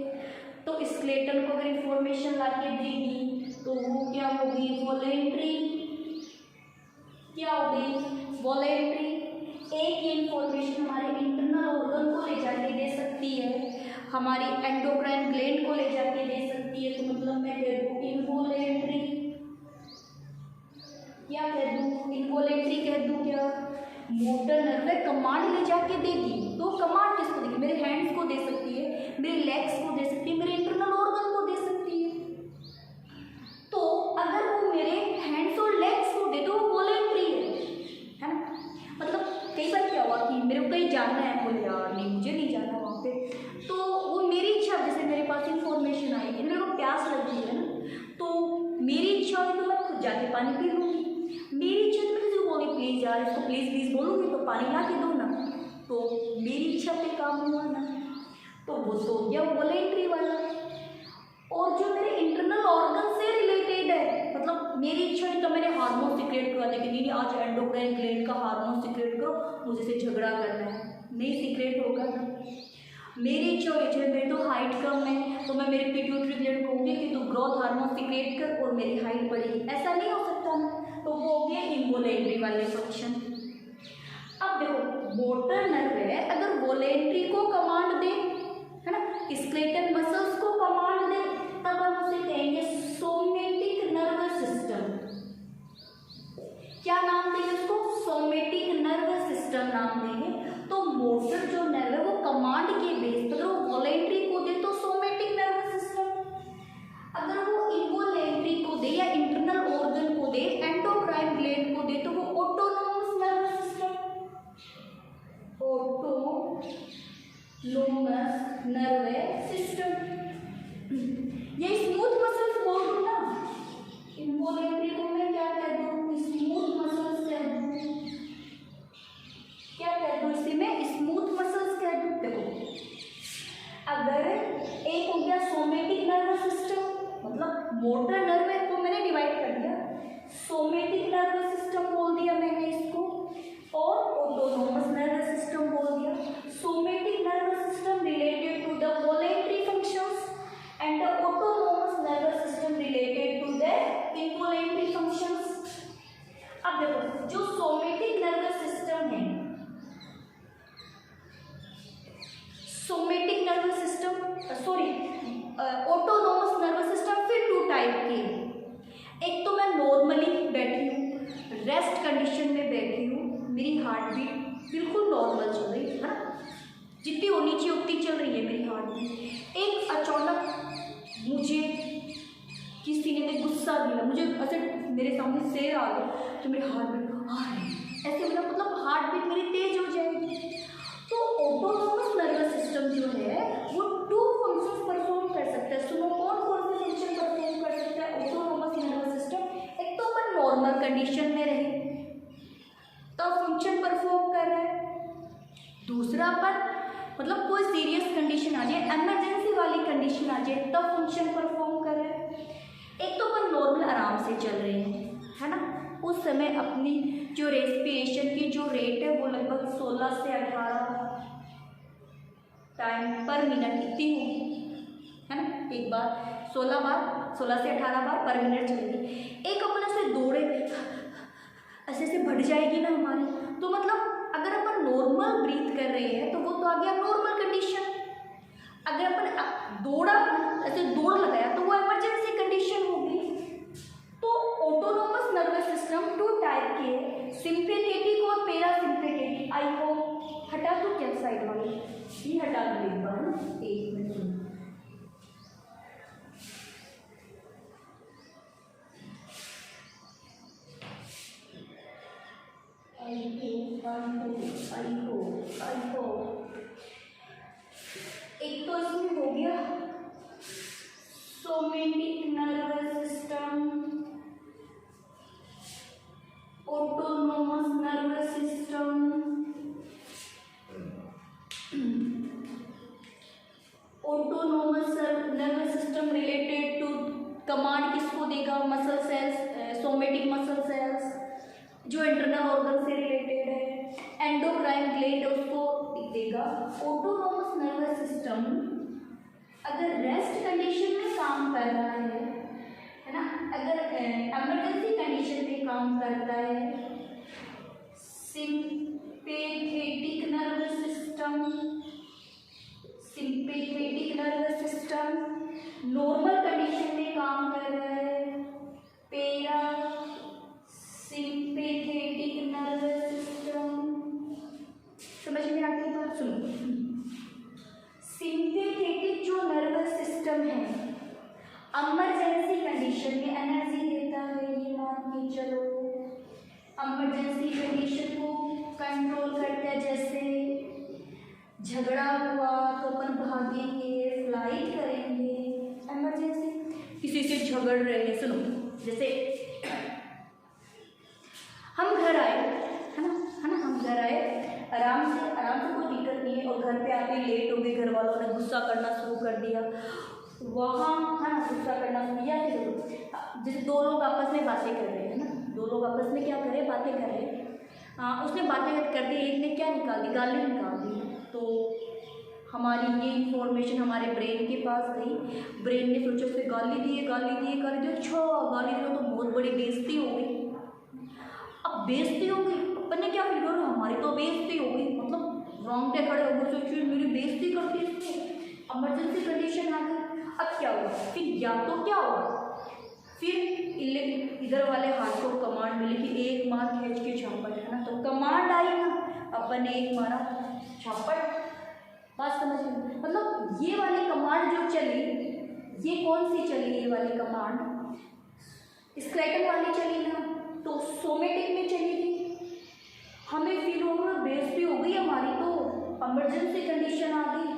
तो स्केलेटन को अगर इंफॉर्मेशन ला के देगी तो वो क्या होगी? वॉलेंट्री। क्या होगी? वॉलेंट्री। एक ही इंफॉर्मेशन हमारे इंटरनल ऑर्गन को ले जाके दे सकती है, हमारी एंडोक्राइन ग्लैंड को ले जाके दे सकती है। तो मतलब मैं कह दूँ इनवॉलेंट्री, क्या कह दूँ? इनवॉलेंट्री कह दूँ क्या? मोटर नर्व कमांड ले जाके देगी। तो कमांड किसको देगी? मेरे हैंड्स को दे सकती है, मेरे लेग्स को दे सकती है, मेरे इंटरनल ऑर्गन को दे सकती है। तो अगर वो मेरे हैंड्स और लेग्स को दे तो वो वॉलेंट्री है ना। मतलब कई बार क्या हुआ कि मेरे को कहीं जाना है, बोले यार नहीं मुझे नहीं जाना वहाँ पे, तो वो मेरी इच्छा, जैसे मेरे पास इंफॉर्मेशन आएगी, मेरे को प्यास लगी है ना, तो मेरी इच्छा हुई तो मैं खुद जाके पानी पी लूँगी। मेरी इच्छा तो मैं किसी को बोली प्लीज़ यार इसको प्लीज़ प्लीज़ बोलूँगी तो पानी ला के दो ना, तो मेरी इच्छा पे काम हुआ ना, तो वो तो हो गया वॉलेंट्री वाला। और जो मेरे इंटरनल ऑर्गन से रिलेटेड है, मतलब मेरी इच्छा है तो मैंने हार्मोन सिक्रेट करवा दिया कि नहीं आज एंडोक्राइन ग्लैंड का हार्मोन सिक्रेट करो, मुझे से झगड़ा करना है, नहीं सिक्रेट होगा ना। मेरी जो एज है, मेरी तो हाइट कम है, तो मैं मेरी पिट्यूटरी ग्लैंड कहूँगी कि तू ग्रोथ हार्मोन सीक्रेट कर और मेरी हाइट बढ़ेगी, ऐसा नहीं हो सकता ना। तो वो हो गया इनवॉलेंट्री वाले फंक्शन। अब देखो मोटर नर्व है, अगर वॉलेंट्री को कमांड दे, है ना, स्केलेटल मसल्स को कमांड दे, तब हम उसे कहेंगे सोमेटिक नर्वस सिस्टम। क्या नाम देंगे उसको? सोमेटिक नर्वस सिस्टम नाम देंगे। तो मोटर जो नर्व है वो कमांड के बेस पर, अगर वो वॉलेंट्री को दे तो सोमेटिक नर्वस सिस्टम, अगर वो इनवॉलेंट्री को दे या इंटरनल ऑर्गन को दे, एंडोक्राइन ग्लैंड को दे, तो वो autonomous nervous system, autonomous nervous system. ये स्मूथ मसल्स बोल दूं ना, इनवॉलेंट्री को मैं क्या कह दूं? स्मूथ मसल्स कह दूं। क्या कह दूं इसे मैं? स्मूथ मसल्स कह दूं। देखो अगर एक हो गया सोमेटिक नर्वस सिस्टम, मतलब मोटर नर्व है, तो मैंने डिवाइड कर दिया, सोमेटिक नर्वस सिस्टम बोल दिया मैंने इसको, और ऑटोनोमस नर्वस सिस्टम बोल दिया। Somatic nervous system related to the voluntary functions and the autonomous nervous system related to the involuntary functions। अब देखो जो सोमेटिक नर्वस सिस्टम है, somatic nervous system autonomous nervous system फिर टू टाइप के। एक तो मैं नॉर्मली बैठी हूँ, रेस्ट कंडीशन में बैठी हूँ, मेरी हार्ट बीट बिल्कुल नॉर्मल चल रही है ना, जितनी होनी चाहिए उतनी चल रही है मेरी हार्ट बीट। एक अचानक मुझे किसी ने गुस्सा दिया, मुझे ऐसे मेरे सामने शेर आ गया, तो मेरी हार्ट बीट ऐसे मतलब हार्ट बीट मेरी तेज हो जाएगी। तो ऑटोनोमस नर्वस सिस्टम जो है वो टू फंक्शंस परफॉर्म कर सकता है। सुनो कौन कौन से फंक्शन परफॉर्म कर सकता है ऑटोनोमस नर्वस सिस्टम? एक तो अपन नॉर्मल कंडीशन में रहे तो फंक्शन परफॉर्म कर रहा है, दूसरा पर मतलब कोई सीरियस कंडीशन आ जाए, इमरजेंसी वाली कंडीशन आ जाए तब फंक्शन परफॉर्म कर रहे हैं। एक तो अपन नॉर्मल आराम से चल रहे हैं, है ना, उस समय अपनी जो रेस्पिरेशन की जो रेट है वो लगभग 16 से 18 टाइम पर मिनट इतनी होगी, है ना, एक बार 16 से 18 बार पर मिनट चलेगी। एक अपन ऐसे दौड़े ऐसे बढ़ जाएगी ना हमारी, तो मतलब अगर अपन नॉर्मल ब्रीथ कर रहे हैं तो वो तो आ गया नॉर्मल कंडीशन। अगर अपन दौड़ा ऐसे दौड़ लगाया तो वो इमरजेंसी कंडीशन होगी। तो autonomous nervous system two type के, सिंपैथेटिक और पैरासिम्पैथेटिक। आई को हटा दो क्या साइड वाले, ये हटा दो एक बार, एक मिनट। एक तो इसमें हो गया somatic nervous system, autonomous nervous system, autonomous nervous system related to command किसको देगा? Muscle cells, somatic muscle cells जो इंटरनल ऑर्गन से रिलेटेड है। एंडोक्राइन ग्लैंड उसको देगा। ऑटोनोमस नर्वस सिस्टम अगर रेस्ट कंडीशन में काम कर रहा है ना, अगर इमरजेंसी कंडीशन में काम करता है, sympathetic nervous system, sympathetic nervous system normal condition में काम कर रहा है, पैरा सिंपैथेटिक नर्वस सिस्टम। समझ में आती है बात? सुनो, सिंपैथेटिक जो नर्वस सिस्टम है इमरजेंसी कंडीशन में एनर्जी देता है, ये मान के चलो। इमरजेंसी कंडीशन को कंट्रोल करता है, जैसे झगड़ा हुआ तो अपन भागेंगे, फ्लाइट करेंगे, इमरजेंसी। किसी से झगड़ रहे हैं, सुनो, जैसे हम घर आए, है ना, हम घर आए आराम से कोई दिक्कत नहीं है, और घर पे आके लेट हो गए, घर वालों ने गुस्सा करना शुरू कर दिया, वहाँ है ना गुस्सा करना शुरू किया। जैसे दो लोग आपस में बातें कर रहे हैं ना, दो लोग आपस में क्या कर रहे हैं? बातें कर रहे हैं। उसने बातें कर दी, एक ने क्या निकाल दी? गाली निकाल दी। तो हमारी ये इंफॉर्मेशन हमारे ब्रेन के पास गई, ब्रेन ने सोचा उसे गाली दिए कर दिया, अच्छा गाली दिया तो बहुत बड़ी बेइज्जती हो गई। अब बेइज्जती हो गई, अपन ने क्या फील करो, हमारी तो बेइज्जती हो गई, मतलब रोंगटे खड़े हो गए, सोचिए मेरी बेइज्जती कर दी इसने, इमरजेंसी कंडीशन आ गई। अब क्या हुआ, फिर या तो क्या हुआ, फिर इधर वाले हाथ को कमांड मिली कि एक मार खींच के झापट, है ना, तो कमांड आई ना, अपन ने एक मारा झापट। बात समझ में, मतलब ये वाली कमांड जो चली, ये कौन सी चली, ये वाली कमांड स्केलेटन वाली चली ना, तो सोमेटिक में चली थी। हमें फील हो रहा बेइज्जती हो गई हमारी, तो इमरजेंसी कंडीशन आ गई,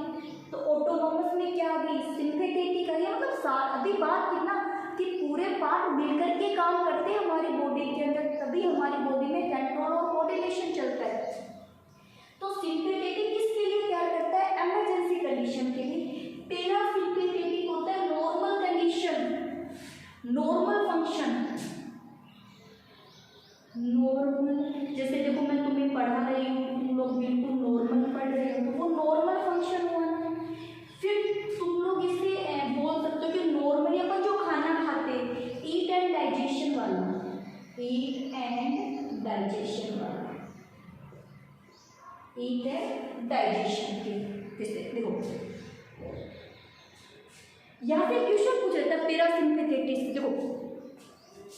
तो ऑटोनॉमस में क्या आ गई, सिंपैथेटिक आ गई। मतलब अभी बात कितना कि पूरे पार्ट मिलकर के काम करते हैं हमारी बॉडी के अंदर, तभी हमारी बॉडी में कंट्रोल और कोऑर्डिनेशन चलता है। तो सिंपैथेटिक किसके लिए क्या करता है, इमरजेंसी कंडीशन के लिए। पैरासिम्पैथेटिक होता है normal condition, normal function, normal. जैसे देखो मैं तुम्हें पढ़ा रही हूँ, तुम लोग बिल्कुल नॉर्मल पढ़ रहे हो, तो वो नॉर्मल फंक्शन हुआ ना। फिर तुम लोग इसे बोल सकते हो कि नॉर्मली अपन जो खाना खाते हैं, ईट एंड डाइजेशन वाला, ईट एंड डाइजेशन वाला, ईट एंड डाइजेशन के जैसे देखो यहाँ से क्वेश्चन पूछ रहा था पैरासिम्पैथेटिक से। देखो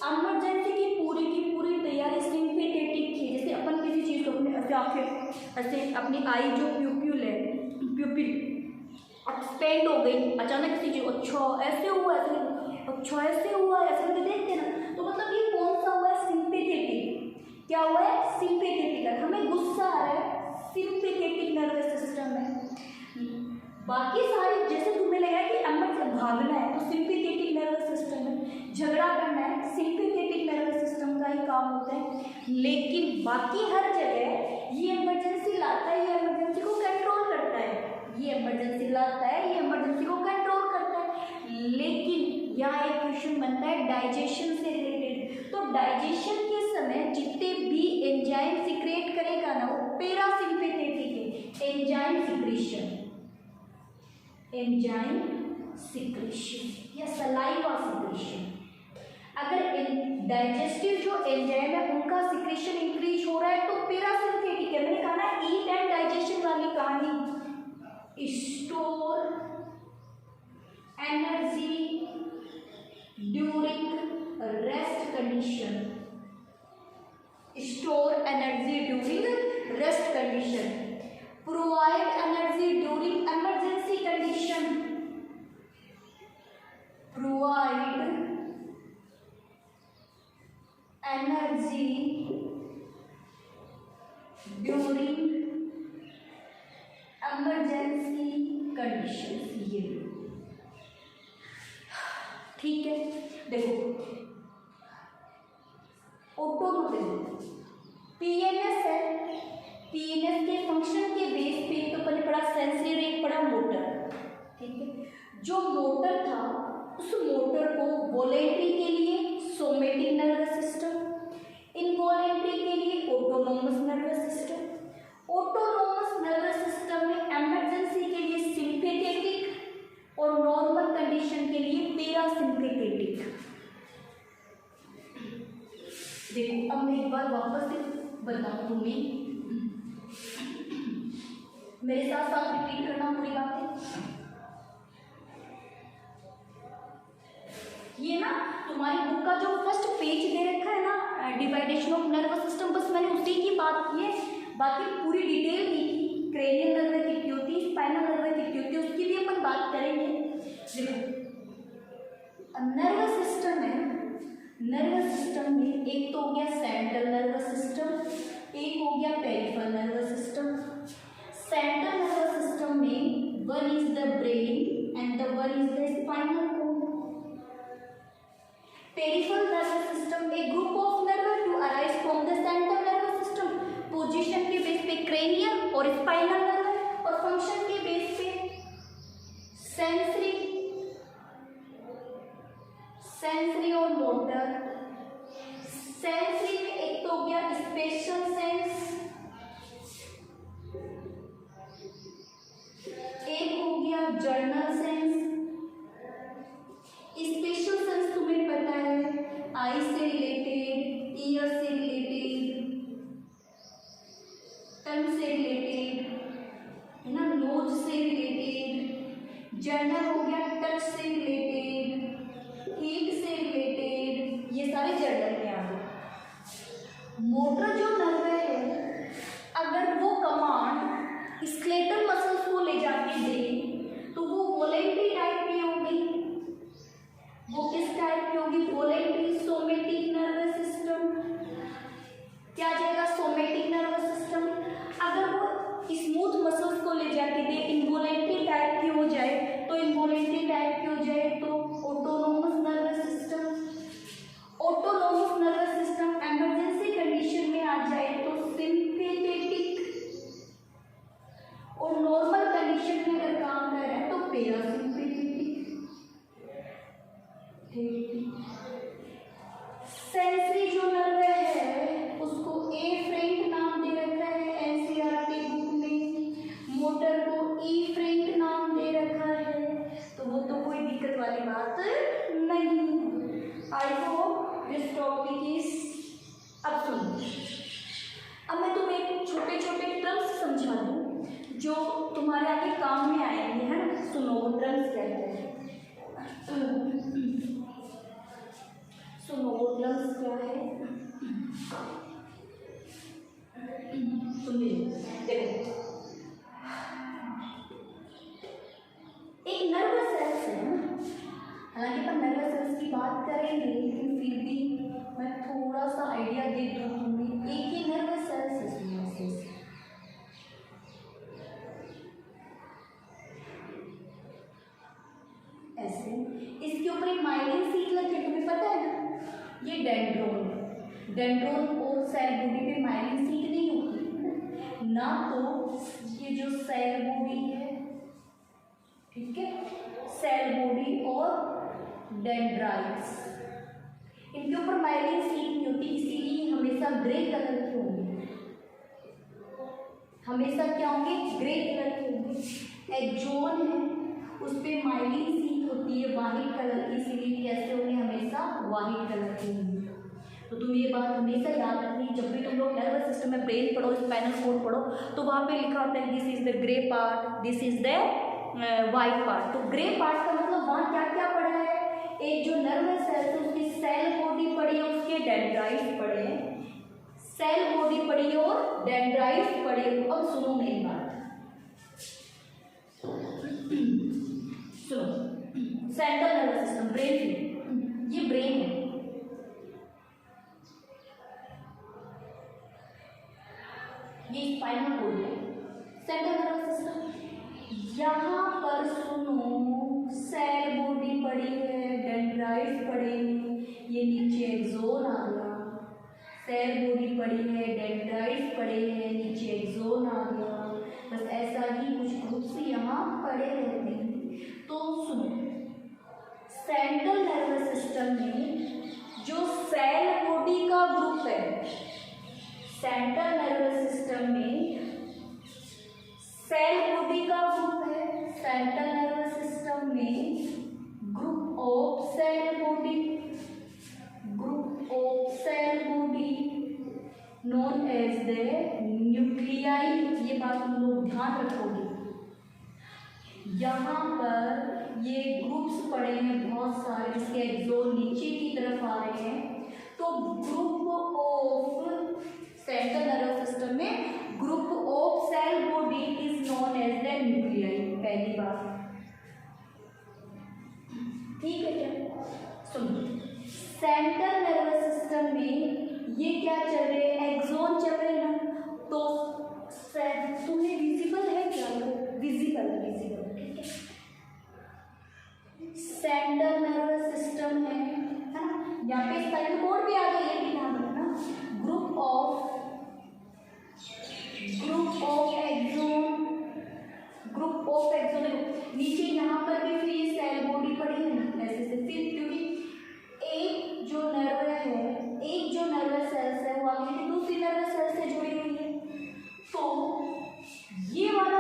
इमरजेंसी की पूरी तैयारी सिंपैथेटिक की, जैसे अपन किसी चीज़ को अपने आंखें ऐसे अपनी आई जो प्यूपिल है, प्यूपिल एक्सपेंड हो गई अचानक किसी चीज़, अच्छा ऐसे हुआ, ऐसे हुआ, ऐसे करके देखते ना, तो मतलब ये कौन सा हुआ है, सिंपैथेटिक। क्या हुआ है, सिंपैथेटिक। हमें गुस्सा आ रहा है, सिंपैथेटिक नर्वस सिस्टम है। बाकी सारी जैसे तुम्हें लगा कि भागना है तो सिंपैथेटिक नर्वस सिस्टम है, झगड़ा करना है सिंपैथेटिक नर्वस सिस्टम का ही काम होता है। लेकिन बाकी हर जगह ये इमरजेंसी लाता है, ये इमरजेंसी को कंट्रोल करता है, ये इमरजेंसी लाता है, ये इमरजेंसी को कंट्रोल करता है। लेकिन यहाँ एक क्वेश्चन बनता है डाइजेशन से रिलेटेड, तो डाइजेशन के समय जितने भी एंजाइम सिक्रेट करेगा ना, वो पैरासिम्पैथेटिक है, एंजाइम सिक्रेशन, एंजाइम सिक्रेशन या सलाइवा सिक्रेशन। अगर डाइजेस्टिव जो एंजाइम है उनका सिक्रेशन इंक्रीज हो रहा है तो पैरासिम्पैथेटिक है। मैंने कहा ना ईट एंड डाइजेशन वाली कहानी, store energy during rest condition, store energy during rest condition, provide energy during emergency condition, provide energy during emergency condition. ये ठीक है, देखो ऑटोनॉमस पीएनएस है, पीएनएस के फंक्शन के बेस पे तो अपन ने पढ़ा सेंसरी और एक पढ़ा मोटर, ठीक है। जो मोटर था उस मोटर को वॉलेंट्री के लिए सोमेटिक नर्वस सिस्टम, इनवॉलेंट्री के लिए autonomous nervous system. Autonomous nervous system में इमरजेंसी के लिए सिंपैथेटिक और नॉर्मल कंडीशन के लिए पैरासिम्पैथेटिक। देखो अब मैं एक बार वापस से बताऊं तुम्हें, मेरे साथ साथ रिपीट करना पूरी बातें। ये ना तुम्हारी बुक का जो फर्स्ट पेज दे रखा है ना, डिवाइडेशन ऑफ नर्वस सिस्टम, बस मैंने उसी की बात की है, बाकी पूरी डिटेल नहीं की। क्रेनियल नर्व कितनी होती है, स्पाइनल नर्व कितनी होती है, उसकी भी अपन बात करेंगे। देखो नर्वस सिस्टम है, नर्वस सिस्टम में एक तो हो गया सेंट्रल नर्वस सिस्टम, एक हो गया peripheral nervous system. Central nervous system में one is the brain and the one is the spinal cord. Peripheral nervous system a group of nerve to arise from the central nervous system, position के बेस पे क्रेनियल और स्पाइनल नर्व, और फंक्शन के बेस पे सेंसरी, सेंसरी और मोटर। सेंसरी में एक तो हो गया special sense, general sense, special sense तुम्हें पता है, आई से रिलेटेड, ईयर से रिलेटेड, टंग से रिलेटेड, है ना, नोज से रिलेटेड। जर्नल हो गया टच से रिलेटेड, हीट से रिलेटेड, ये सारे जर्नल में आ गए। मोटर जो नर्व है, अगर वो कमांड स्केलेटल मसल्स को ले जाके दे तो वो वोलेंट्री टाइप की होगी। वो किस टाइप की होगी? Voluntary somatic nervous system. क्या आ जाएगा? Somatic nervous system. अगर वो स्मूथ मसल्स को ले जाके दे, इनवोलेंट्री टाइप की हो जाए तो इनवोलेंट्री टाइप की हो जाए तो autonomous nervous system. Autonomous nervous system emergency condition में आ जाए तो सिंपैथेटिक, और नॉर्मल कंडीशन में अगर काम कर रहा है तो पैरासिम्पैथेटिक। सेंसरी जो नर्व है उसको एफरेंट नाम दे रखा है एनसीईआरटी बुक में, मोटर को इफरेंट नाम दे रखा है, तो वो तो कोई दिक्कत वाली बात नहीं। I hope this topic is. अब सुनो, अब मैं तुम्हें छोटे छोटे टर्म्स समझा दूँ जो तुम्हारे आगे काम में आएंगे, है ना। सुनो वो टर्म्स क्या है, सुनो वो टर्म्स क्या है, सुन लीजिए। देखो, एक नर्वस सेल्स है, हालांकि अपन नर्वस सेल्स की बात करेंगे लेकिन फिर भी मैं थोड़ा सा आइडिया दे दूँ तुम्हें। एक ही नर्वस सेल्स है, ऐसे इसके ऊपर एक माइलिन सीट लगी है, तुम्हें पता है ना, ये डेंड्रोन है। डेंड्रोन और सेल बॉडी पे माइलिन सीट नहीं होती ना, तो ये जो सेल बॉडी है, ठीक है, सेल बॉडी और डेंड्राइट्स, इनके ऊपर माइलिन सीट नहीं होती, इसीलिए हमेशा ग्रे कलर के होंगे, हमेशा क्या होंगे? ग्रे कलर के होंगे। एक्सोन है उस पर माइलिन सीट होती है वाइट कलर की, इसीलिए कैसे होंगे? हमेशा वाइट कलर के होंगे। तो तुम ये बात हमेशा याद रखनी, जब भी तुम लोग नर्वस सिस्टम में ब्रेन पढ़ो, स्पाइनल कॉर्ड पढ़ो, तो वहाँ पे लिखा होता है this is the grey part, this is the white part. तो ग्रे पार्ट का मतलब वहाँ क्या क्या पढ़ा है? एक जो नर्वस सेल है उसकी सेल बॉडी पढ़ी है, उसके डेंड्राइट्स पढ़े हैं, सेल बॉडी पढ़ी है और डेंड्राइट्स पढ़े। अब सुनो मेरी बात, सुनो, सेंट्रल नर्वस सिस्टम, ब्रेन, ये ब्रेन है, ये स्पाइनल कॉर्ड है, सेंट्रल नर्वस सिस्टम। यहाँ पर सुनो, सेल बॉडी पड़ी है, डेंड्राइट्स पड़े हैं, ये नीचे एक्सोन आ गया, सेल बॉडी पड़ी है, डेंड्राइट्स पड़े हैं, नीचे एक्सोन आ गया, बस ऐसा ही कुछ ग्रुप्स यहाँ पड़े रहते हैं। तो सुनो, सेंट्रल नर्वस सिस्टम में जो सेल बॉडी का ग्रुप है, सेंट्रल नर्वस सिस्टम में सेल बॉडी का ग्रुप है, सेंट्रल नर्वस सिस्टम में group of cell body, group of cell body known as the nuclei. ये बात तुम लोग ध्यान रखोगे, यहाँ पर ये ग्रुप्स पड़े हैं बहुत सारे, जिसके एक्सोन नीचे की तरफ आ रहे हैं। तो group of central nervous system में group of cell body is known as the nuclei. पहली बात, ठीक है क्या? सुनो, सेंट्रल नर्वस सिस्टम में ये क्या चल रहे हैं? एक्सोन चल रहे हैं ना, तो तुम्हें विजिबल है क्या? विजिबल, विजिबल, ठीक है। सेंट्रल नर्वस सिस्टम है ना, यहाँ पे स्पाइनल कॉर्ड भी आ गया, ये भी ध्यान रखना। Group of axon, group of axon, नीचे यहाँ पर भी फिर ये सेल बॉडी पड़ी है ना, ऐसे से फिर, क्योंकि एक जो नर्व है, एक जो नर्वस सेल्स है वो आगे की दूसरी नर्वस सेल से जुड़ी हुई है, तो ये वाली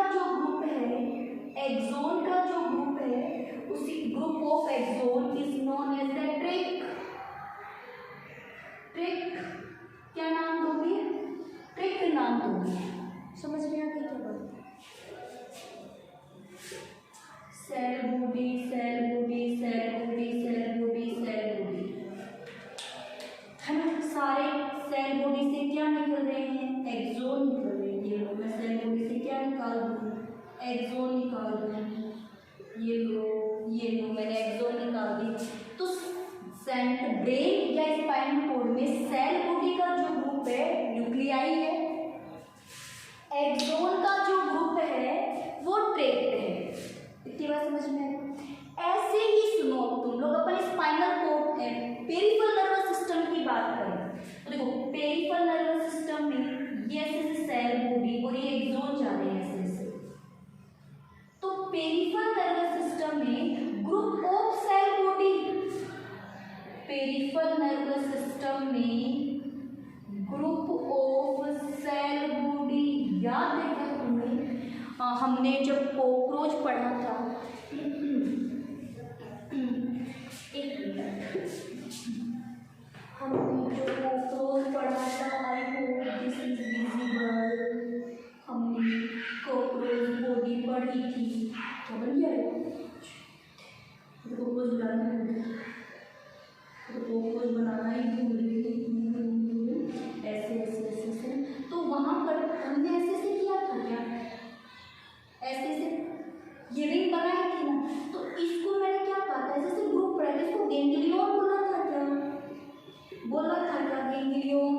दूँ, एक्सोन निकाल दूँ, ये लो मैंने एक्सोन निकाल दी। तो ब्रेन या स्पाइनल कॉर्ड में सेल बॉडी का जो ग्रुप है न्यूक्लियाई है, एक्सोन का जो ग्रुप है वो ट्रैक्ट है। इतनी बात समझ में आई? ऐसे ही सुनो, तुम लोग अपन spinal cord peripheral nervous system की बात करें तो देखो पेरिफेरल नर्वस सिस्टम में ये ऐसे सेल बॉडी और ये एक्सोन जा रहे हैं ऐसे। तो पेरिफेरल नर्वस सिस्टम में group of cell body, peripheral nervous system में ग्रुप ऑफ सेल बॉडी, याद है क्या तुम्हें? हमने जब कॉकरोच पढ़ा था, एक मिनट, हमने जो कॉकरोच पढ़ा था, I hope this is visible, हमने कॉकरोच बॉडी पढ़ी थी, समझ गए? कॉकरोच बनाना है, तो कॉकरोच बनाना ही भूल गई, ऐसे ऐसे ऐसे ऐसे। तो वहाँ पर हमने ऐसे ऐसे किया था क्या? ऐसे ऐसे ये रिंग बनाई थी ना, तो इसको मैंने क्या कहा था? जैसे ग्रुप पढ़ा था, इसको गैंग्लियन बोला था क्या? बोला था क्या गैंग्लियन?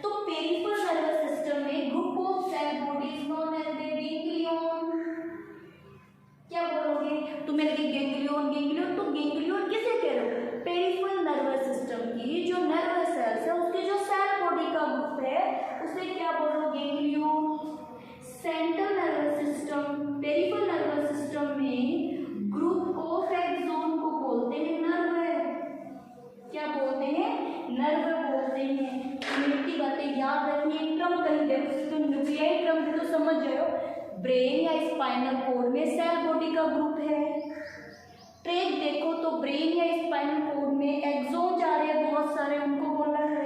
तो पेरिफेरल नर्वस सिस्टम में group of cell bodies known as the ganglion. क्या बोलोगे? तो मैंने कहा गैंग्लियन गैंग्लियन, तो गैंग्लियन किसे कह रहे हो? पेरिफेरल नर्वस सिस्टम की जो नर्वस सेल्स है उसके जो सेल बॉडी का ग्रुप है उसे क्या बोलो? Ganglion. Central nervous system, peripheral nervous system में ग्रुप ऑफ एक्सोन को बोलते हैं नर्व। क्या बोलते हैं? नर्व बोलते हैं। इतनी बातें याद रखनी है। क्रम कहीं देखो तो न्यूक्लियाई क्रम भी तो समझ जाओ। ब्रेन या स्पाइनल कॉर्ड में सेल बॉडी का ग्रुप है। ट्रैक देखो तो ब्रेन या स्पाइनल कॉर्ड में एक्सोन जा रहे हैं बहुत सारे, उनको बोला है।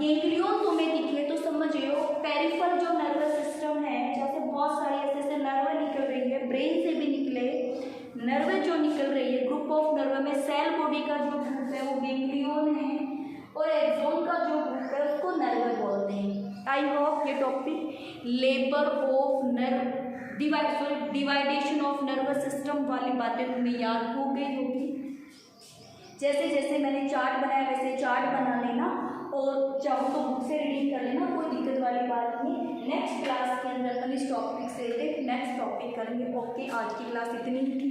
गैंग्लियन तुम्हें दिखे तो समझियो पेरिफेरल जो नर्वस सिस्टम है, जैसे बहुत सारी ऐसे ऐसे नर्व निकल रही है, ब्रेन से भी निकले नर्व जो निकल रही है, ग्रुप ऑफ नर्व में सेल बॉडी का जो ग्रुप है वो गैंग्लियन है, और एक्सोन का जो ग्रुप है उसको नर्व बोलते हैं। आई होप ये topic labour of nerve division of nervous system वाली बातें तुम्हें याद हो गई होगी। जैसे जैसे मैंने चार्ट बनाया वैसे चार्ट बना लेना, और चाहो तो बुक से रीडिंग कर लेना, कोई दिक्कत वाली बात नहीं। नेक्स्ट क्लास के अंदर हम इस टॉपिक से नेक्स्ट टॉपिक करेंगे। ओके, आज की क्लास इतनी ही थी।